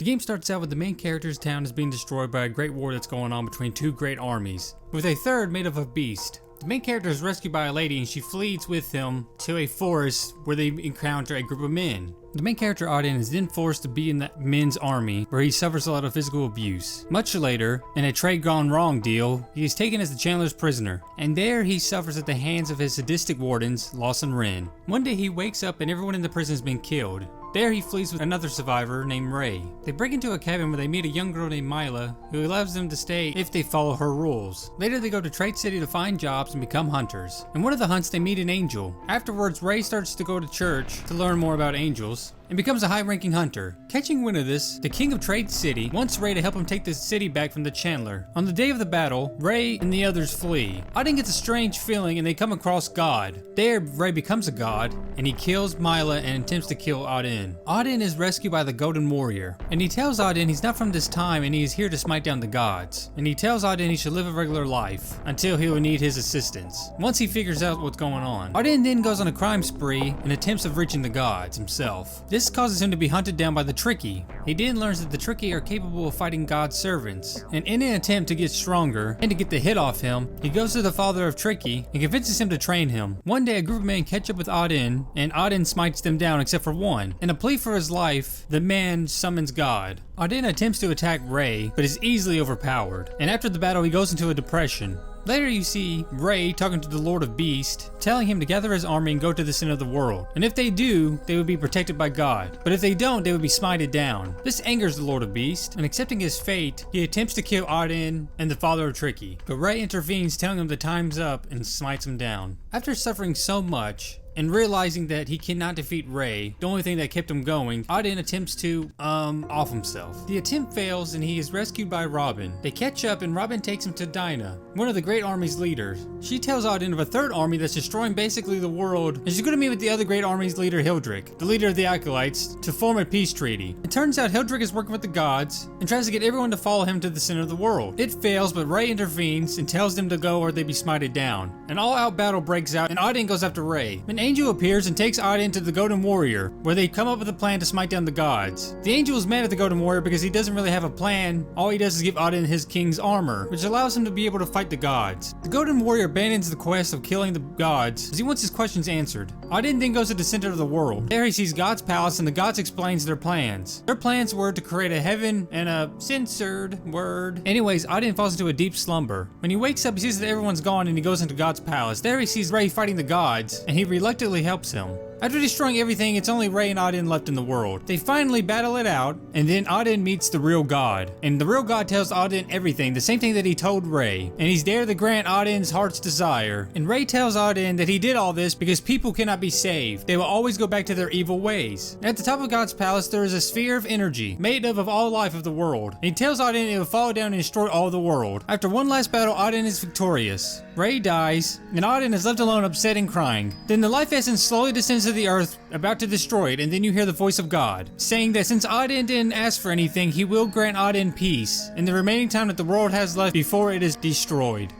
The game starts out with the main character's town is being destroyed by a great war that's going on between two great armies, with a third made of a beast. The main character is rescued by a lady and she flees with him to a forest where they encounter a group of men. The main character Auden is then forced to be in the men's army where he suffers a lot of physical abuse. Much later, in a trade gone wrong deal, he is taken as the Chandler's prisoner, and there he suffers at the hands of his sadistic wardens, Loss and Ren. One day he wakes up and everyone in the prison has been killed. There he flees with another survivor named Ray. They break into a cabin where they meet a young girl named Mila who allows them to stay if they follow her rules. Later they go to Trade City to find jobs and become hunters. In one of the hunts they meet an angel. Afterwards Ray starts to go to church to learn more about angels and becomes a high-ranking hunter. Catching wind of this, the king of Trade City wants Ray to help him take the city back from the Chandler. On the day of the battle, Ray and the others flee. Auden gets a strange feeling and they come across God. There, Ray becomes a god and he kills Mila and attempts to kill Auden. Auden is rescued by the Golden Warrior, and he tells Auden he's not from this time and he is here to smite down the gods. And he tells Auden he should live a regular life until he will need his assistance, once he figures out what's going on. Auden then goes on a crime spree in attempts of reaching the gods himself. This causes him to be hunted down by the Tricky. He then learns that the Tricky are capable of fighting God's servants, and in an attempt to get stronger and to get the hit off him, he goes to the father of Tricky and convinces him to train him. One day a group of men catch up with Auden, and Auden smites them down except for one. In a plea for his life, the man summons God. Auden attempts to attack Ray, but is easily overpowered, and after the battle he goes into a depression. Later you see Ray talking to the Lord of Beast, telling him to gather his army and go to the center of the world. And if they do, they would be protected by God. But if they don't, they would be smited down. This angers the Lord of Beast, and accepting his fate, he attempts to kill Auden and the father of Tricky. But Ray intervenes, telling him the time's up and smites him down. After suffering so much, and realizing that he cannot defeat Ray, the only thing that kept him going, Auden attempts to, off himself. The attempt fails and he is rescued by Robin. They catch up and Robin takes him to Dinah, one of the Great Army's leaders. She tells Auden of a third army that's destroying basically the world, and she's going to meet with the other Great Army's leader Hildrick, the leader of the Acolytes, to form a peace treaty. It turns out Hildrick is working with the gods and tries to get everyone to follow him to the center of the world. It fails, but Ray intervenes and tells them to go or they be smited down. An all-out battle breaks out and Auden goes after Ray. An angel appears and takes Auden to the Golden Warrior, where they come up with a plan to smite down the gods. The angel is mad at the Golden Warrior because he doesn't really have a plan. All he does is give Auden his king's armor, which allows him to be able to fight the gods. The Golden Warrior abandons the quest of killing the gods as he wants his questions answered. Auden then goes to the center of the world. There he sees God's palace and the gods explains their plans. Their plans were to create a heaven and a censored word. Anyways, Auden falls into a deep slumber. When he wakes up, he sees that everyone's gone and he goes into God's palace. There he sees Ray fighting the gods and he reluctantly helps him. After destroying everything, it's only Ray and Auden left in the world. They finally battle it out, and then Auden meets the real God. And the real God tells Auden everything, the same thing that he told Ray. And he's there to grant Auden's heart's desire. And Ray tells Auden that he did all this because people cannot be saved. They will always go back to their evil ways. And at the top of God's palace, there is a sphere of energy, made up of all life of the world. And he tells Auden it will fall down and destroy all the world. After one last battle, Auden is victorious. Ray dies, and Auden is left alone upset and crying. Then the life essence slowly descends to the earth, about to destroy it, and then you hear the voice of God, saying that since Auden didn't ask for anything, he will grant Auden peace in the remaining time that the world has left before it is destroyed.